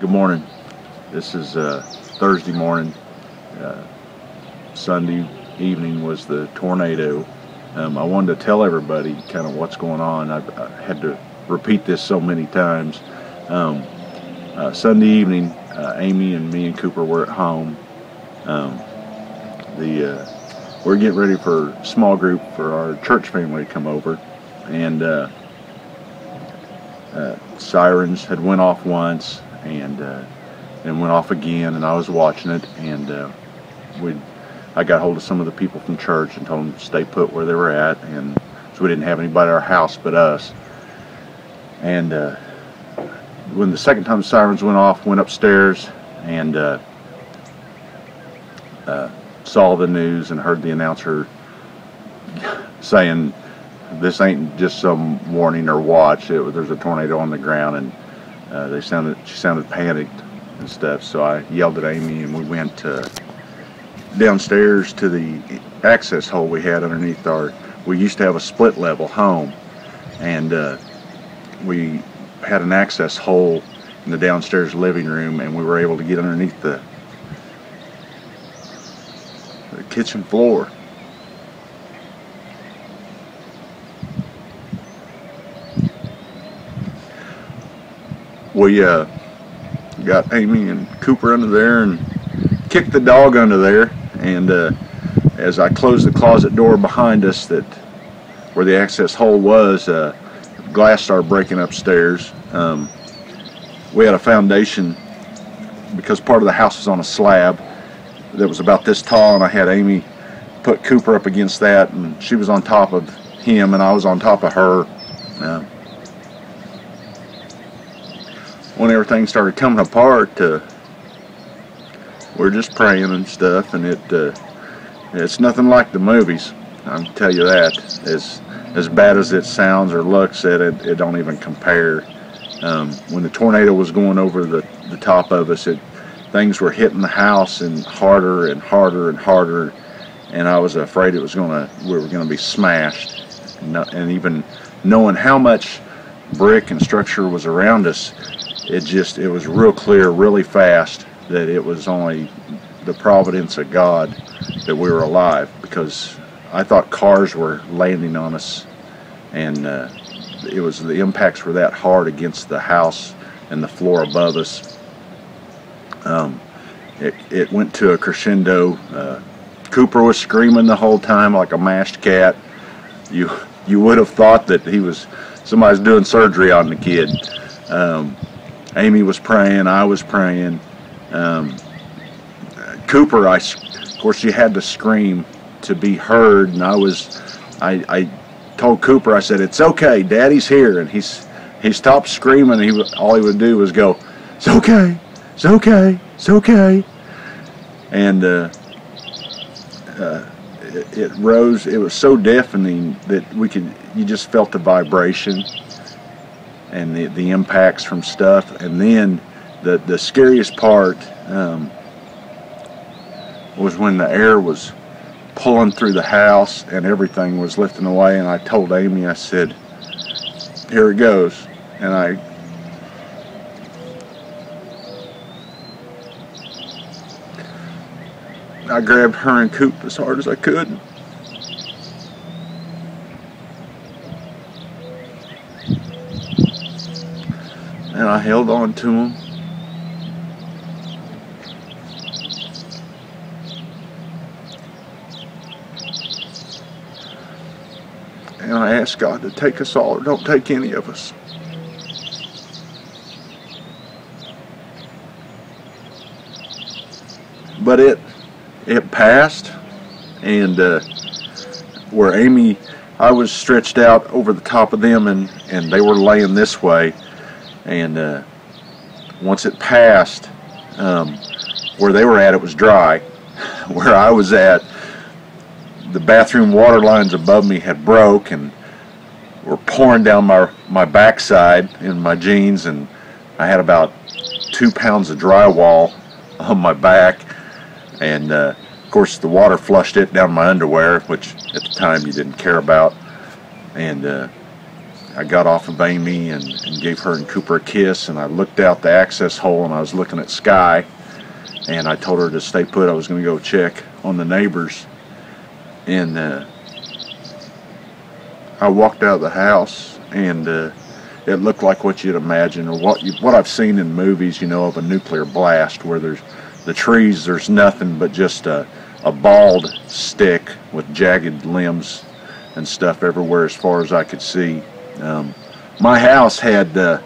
Good morning. This is Thursday morning. Sunday evening was the tornado. I wanted to tell everybody kind of what's going on. I had to repeat this so many times. Sunday evening, Amy and me and Cooper were at home. We're getting ready for a small group for our church family to come over, and sirens had went off once and went off again, and I was watching it, and I got hold of some of the people from church and told them to stay put where they were at, and so we didn't have anybody at our house but us. And when the second time the sirens went off, went upstairs and saw the news and heard the announcer saying, "This ain't just some warning or watch. There's a tornado on the ground," and she sounded panicked and stuff. So I yelled at Amy, and we went downstairs to the access hole we had underneath we used to have a split level home, and we had an access hole in the downstairs living room, and we were able to get underneath the kitchen floor. We got Amy and Cooper under there and kicked the dog under there, and as I closed the closet door behind us, where the access hole was, glass started breaking upstairs. We had a foundation because part of the house was on a slab that was about this tall, and I had Amy put Cooper up against that, and she was on top of him and I was on top of her. When everything started coming apart, we're just praying and stuff, and it's nothing like the movies. I can tell you that. As bad as it sounds or looks, it don't even compare. When the tornado was going over the top of us, things were hitting the house and harder and harder and harder, and I was afraid we were gonna be smashed. And even knowing how much brick and structure was around us, it was real clear really fast that it was only the providence of God that we were alive, because I thought cars were landing on us, and the impacts were that hard against the house and the floor above us. It went to a crescendo. Cooper was screaming the whole time like a mashed cat. You would have thought that somebody's doing surgery on the kid. Amy was praying, I was praying. Cooper, of course, you had to scream to be heard, and I told Cooper, I said, "It's okay, Daddy's here," and he stopped screaming. All he would do was go, "It's okay, it's okay, it's okay," and it rose. It was so deafening that you just felt the vibration and the impacts from stuff. And then the scariest part was when the air was pulling through the house and everything was lifting away, and I told Amy, I said, "Here it goes," and I grabbed her and Coop as hard as I could. And I held on to him. And I asked God to take us all, or don't take any of us. But it passed, and where Amy, I was stretched out over the top of them, and they were laying this way. And once it passed, where they were at, it was dry. Where I was at, the bathroom water lines above me had broke and were pouring down my backside in my jeans, and I had about 2 pounds of drywall on my back, and of course the water flushed it down my underwear, which at the time you didn't care about, and I got off of Amy and gave her and Cooper a kiss, and I looked out the access hole and I was looking at Sky, and I told her to stay put. I was going to go check on the neighbors, and I walked out of the house, and it looked like what you'd imagine, or what I've seen in movies, you know, of a nuclear blast, where there's the trees, there's nothing but just a bald stick with jagged limbs and stuff everywhere as far as I could see. My house had the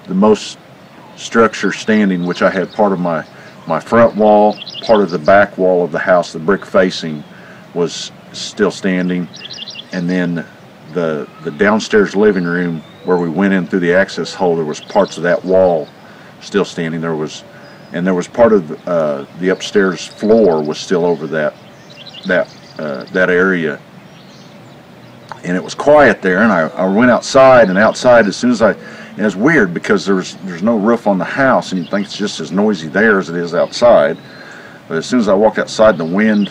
most structure standing, which I had part of my front wall, part of the back wall of the house, the brick facing was still standing, and then the downstairs living room where we went in through the access hole, there was parts of that wall still standing. There was part of the upstairs floor was still over that area, and it was quiet there. And I went outside, and outside, as soon as and it's weird because there's no roof on the house, and you think it's just as noisy there as it is outside. But as soon as I walked outside, the wind,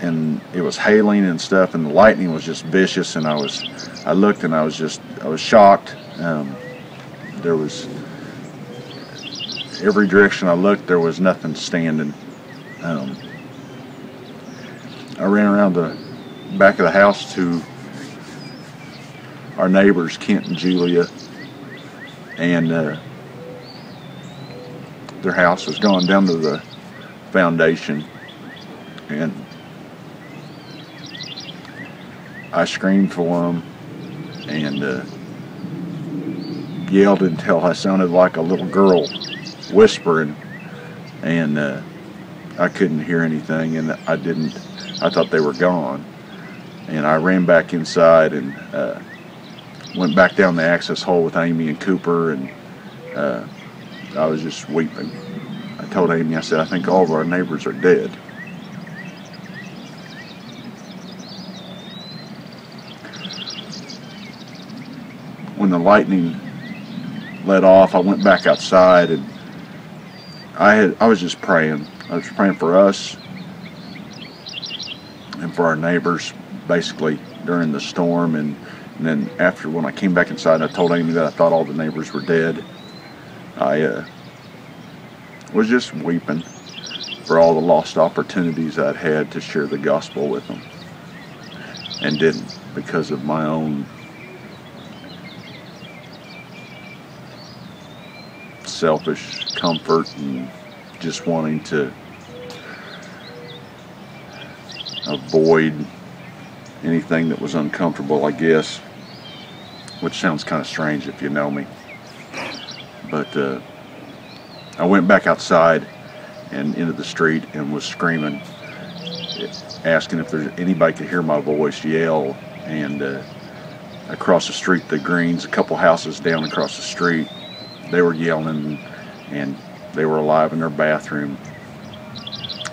and it was hailing and stuff, and the lightning was just vicious, and I looked, and I was shocked. There was, every direction I looked, there was nothing standing. I ran around the back of the house to our neighbors, Kent and Julia, and their house was gone down to the foundation, and I screamed for them and yelled until I sounded like a little girl whispering, and I couldn't hear anything, and I thought they were gone, and I ran back inside and went back down the access hole with Amy and Cooper, and I was just weeping. I told Amy, I said, I think all of our neighbors are dead. When the lightning let off, I went back outside, and I was just praying. I was praying for us and for our neighbors, basically, during the storm. And then after, when I came back inside, I told Amy that I thought all the neighbors were dead. I was just weeping for all the lost opportunities I'd had to share the gospel with them, and didn't, because of my own selfish comfort and just wanting to avoid anything that was uncomfortable, I guess, which sounds kind of strange if you know me. But I went back outside and into the street and was screaming, asking if there's anybody could hear my voice yell. And across the street, the Greens, a couple houses down across the street, they were yelling, and they were alive in their bathroom.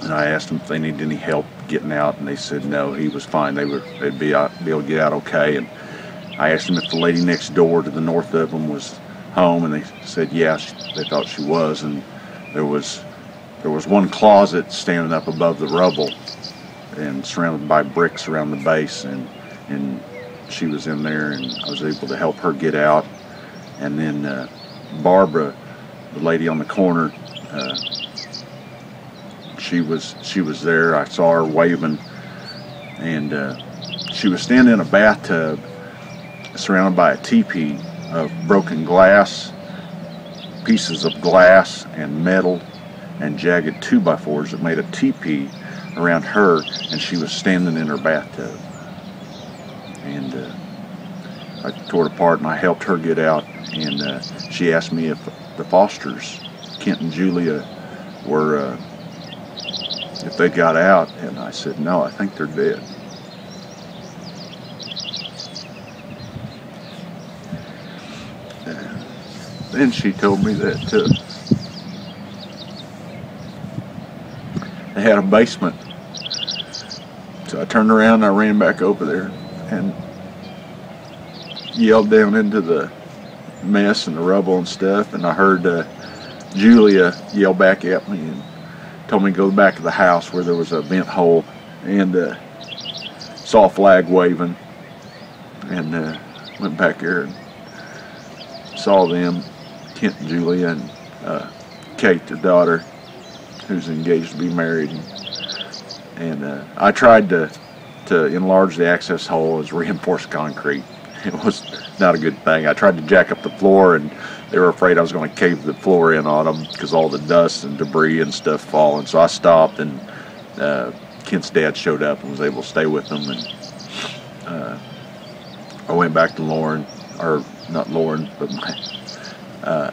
And I asked them if they needed any help getting out, and they said no, he was fine. They'd be able to get out okay. And I asked them if the lady next door to the north of them was home, and they said yeah, they thought she was. And there was one closet standing up above the rubble and surrounded by bricks around the base, and she was in there, and I was able to help her get out. And then Barbara, the lady on the corner, she was there. I saw her waving, and she was standing in a bathtub surrounded by a teepee of broken glass, pieces of glass and metal and jagged 2x4s that made a teepee around her, and she was standing in her bathtub. And I tore it apart and I helped her get out, and she asked me if the Fosters, Kent and Julia, were if they got out, and I said no, I think they're dead. Then she told me that they had a basement. So I turned around and I ran back over there and yelled down into the mess and the rubble and stuff, and I heard Julia yell back at me and told me to go back to the house where there was a vent hole, and saw a flag waving, and went back there and saw them, Kent and Julia, and Kate, their daughter, who's engaged to be married. And I tried to enlarge the access hole as reinforced concrete. It was not a good thing. I tried to jack up the floor, and they were afraid I was going to cave the floor in on them because all the dust and debris and stuff falling. So I stopped, and Kent's dad showed up and was able to stay with them. And I went back to Lauren, or not Lauren, but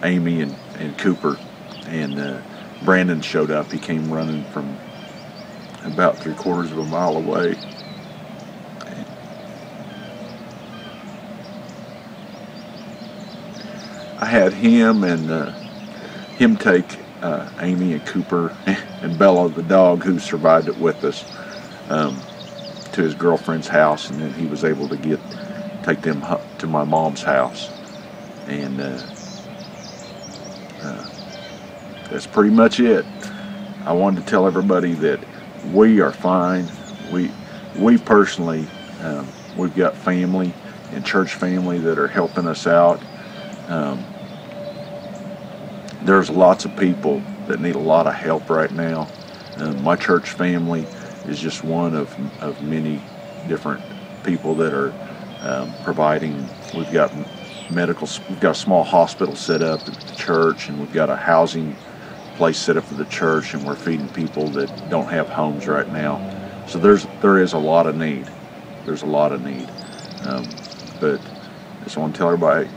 Amy and Cooper. And Brandon showed up. He came running from about 3/4 of a mile away. I had him and him take Amy and Cooper and Bella, the dog, who survived it with us, to his girlfriend's house, and then he was able to take them to my mom's house. And that's pretty much it. I wanted to tell everybody that we are fine. We personally, we've got family and church family that are helping us out. There's lots of people that need a lot of help right now. My church family is just one of many different people that are providing. We've got we've got a small hospital set up at the church, and we've got a housing place set up for the church, and we're feeding people that don't have homes right now. So there is a lot of need. There's a lot of need. But I just want to tell everybody,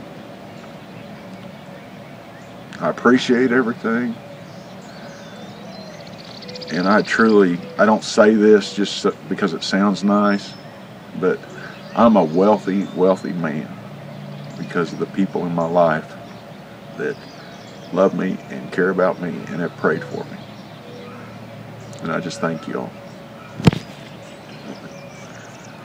I appreciate everything, and I don't say this just because it sounds nice, but I'm a wealthy man because of the people in my life that love me and care about me and have prayed for me. And I just thank you all.